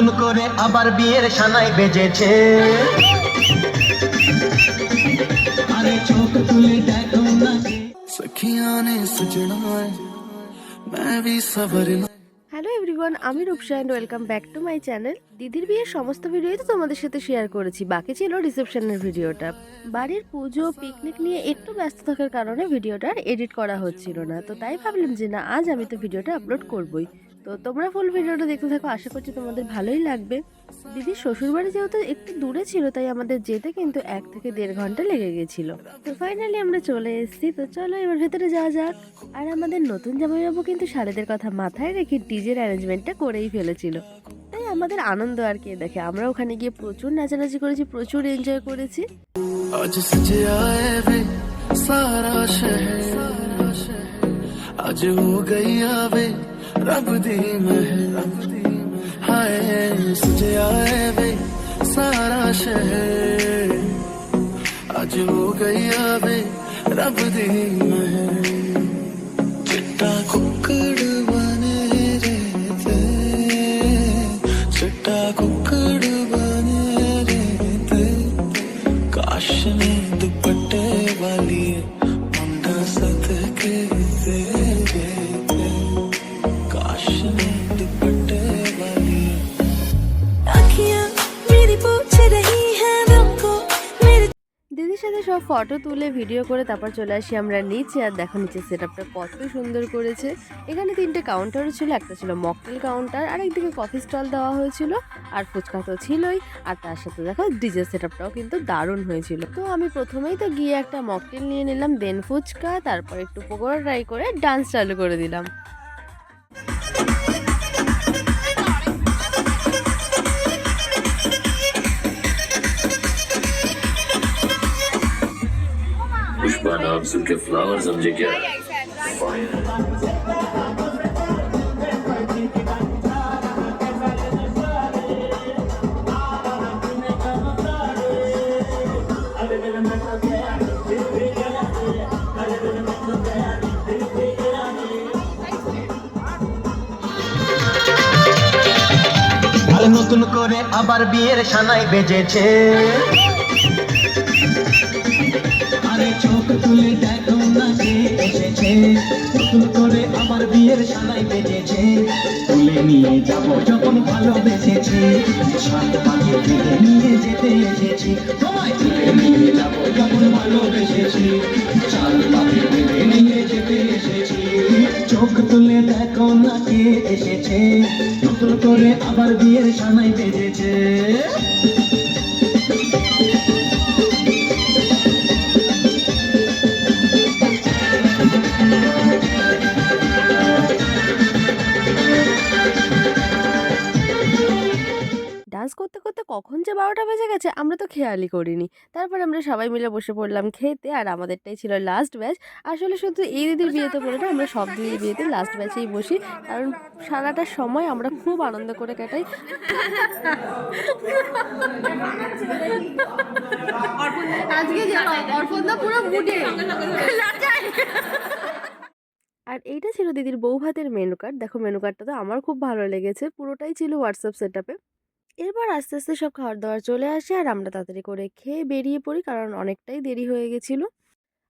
নতুন করে আবার বিয়ের সানাই বেজেছে। আরে চোখ তুলে দেখো না সখিয়া নে সজনা मैं भी सबर ना। হ্যালো এভরিওয়ান, আমি Rupsa and welcome back to my channel. দিদির বিয়ের সমস্ত ভিডিওই তো তোমাদের সাথে শেয়ার করেছি, বাকি ছিল রিসেপশনের ভিডিওটা। বাড়ির পুজো পিকনিক নিয়ে একটু ব্যস্ত থাকার কারণে ভিডিওটা এডিট করা হচ্ছিল না, তো তাই ভাবলাম যে না, আজ আমি তো ভিডিওটা আপলোড করবই। তো তোমরা ফুল ভিডিওটা দেখতে থাকো, আশা করছি তোমাদের ভালোই লাগবে। দিদির শ্বশুরবাড়ি যেহেতু একটু দূরে ছিল, তাই আমাদের যেতে কিন্তু 1 থেকে 1.5 ঘন্টা লেগে গেছিল। তো ফাইনালি আমরা চলে এসেছি, তো চলো এবার ভেতরে যাওয়া যাক। আর আমাদের নতুন জামাইবাবু কিন্তু শাড়িদের কথা মাথায় রেখে ডিজের অ্যারেঞ্জমেন্টটা করেই ফেলেছিল, তাই আমাদের আনন্দ আর কে দেখে। আমরা ওখানে গিয়ে প্রচুর নাচানাচি করেছি, প্রচুর এনজয় করেছি। आज सजे आए वे सारा शहर, आज हो गई आवे रब दी महल। हाय सजे आए वे सारा शहर, आज हो गई आवे रब दी महल। चिट्टा कुक्कड़ बने रहते, चिट्टा कुक्कड़ बने रहते, काश ने दुपट्टे वाली मुंडा सद के दे देते, काश ने दुपट्टे वाली। आँखियाँ मेरी पूछ रही हैं हमको मेरे। দিদির সাথে সব ফটো তুলে ভিডিও করে তারপর চলে আসি আমরা নিচে। আর দেখো নিচে সেটআপটা কত সুন্দর করেছে। এখানে 3টে কাউন্টারও ছিল, একটা ছিল মকটেল কাউন্টার, আর একদিকে কফি স্টল দেওয়া হয়েছিল, আর ফুচকা তো ছিলই। আর তার সাথে দেখো ডিজে সেটআপটাও কিন্তু দারুণ হয়েছিল। তো আমি প্রথমেই তো গিয়ে একটা মকটেল নিয়ে নিলাম, দেন ফুচকা, তারপর একটু পকোড়া ট্রাই করে ডান্স চালু করে দিলাম। पुष्पा नाम सुन के फ्लावर समझे क्या? আরে নতুন করে আবার বিয়ের সানাই বেজেছে। আরে চোখ তুলে দেখো না কে এসেছে, নতুন করে আবার বিয়ের সানাই বেজেছে। তুলে নিয়ে যাব যখন ভালোবেসেছি, সাত পাখি তুলে নিয়ে যেতে এসেছি। তোমায় তুলে নিয়ে যাব যখন ভালোবেসেছি, চার পাখি তুলে নিয়ে যেতে এসেছি। চোখ তুলে দেখো না কে এসেছে, নতুন করে আবার বিয়ের সানাই বেজেছে। ডান্স করতে করতে কখন যে 12টা বেজে গেছে আমরা তো খেয়ালই করিনি। তারপর আমরা সবাই মিলে বসে পড়লাম খেতে, আর আমাদেরটাই ছিল লাস্ট ব্যাচ। আসলে শুধু এই দিদির বিয়েতে বলে না, আমরা সব দিদির বিয়েতে লাস্ট ব্যাচেই বসি, কারণ সারাটা সময় আমরা খুব আনন্দ করে কাটাই। আর এইটা ছিল দিদির বউ ভাতের মেনু কার্ড। দেখো মেনু কার্ডটা তো আমার খুব ভালো লেগেছে, পুরোটাই ছিল হোয়াটসঅ্যাপ সেটআপে। এরপর আস্তে আস্তে সব খাবার দাবার চলে আসে, আর আমরা তাড়াতাড়ি করে খেয়ে বেরিয়ে পড়ি, কারণ অনেকটাই দেরি হয়ে গেছিলো।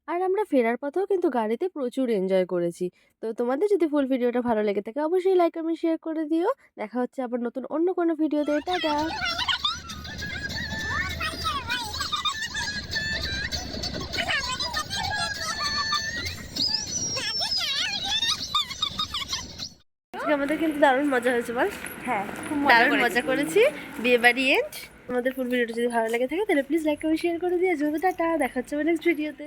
আর আমরা ফেরার পথেও কিন্তু গাড়িতে প্রচুর এনজয় করেছি। তো তোমাদের যদি ফুল ভিডিওটা ভালো লেগে থাকে অবশ্যই লাইক কমেন্ট শেয়ার করে দিও। দেখা হচ্ছে আবার নতুন অন্য কোনো ভিডিওতে। টাটা। আজকে আমাদের কিন্তু দারুণ মজা হয়েছে, বল? হ্যাঁ, দারুণ মজা করেছি। বিয়ে বাড়ি এন্ড। আমাদের ফুল ভিডিওটা যদি ভালো লাগে থাকে তাহলে প্লিজ লাইক কমেন্ট শেয়ার করে দিয়ে টাটা। দেখা হচ্ছে নেক্সট ভিডিওতে।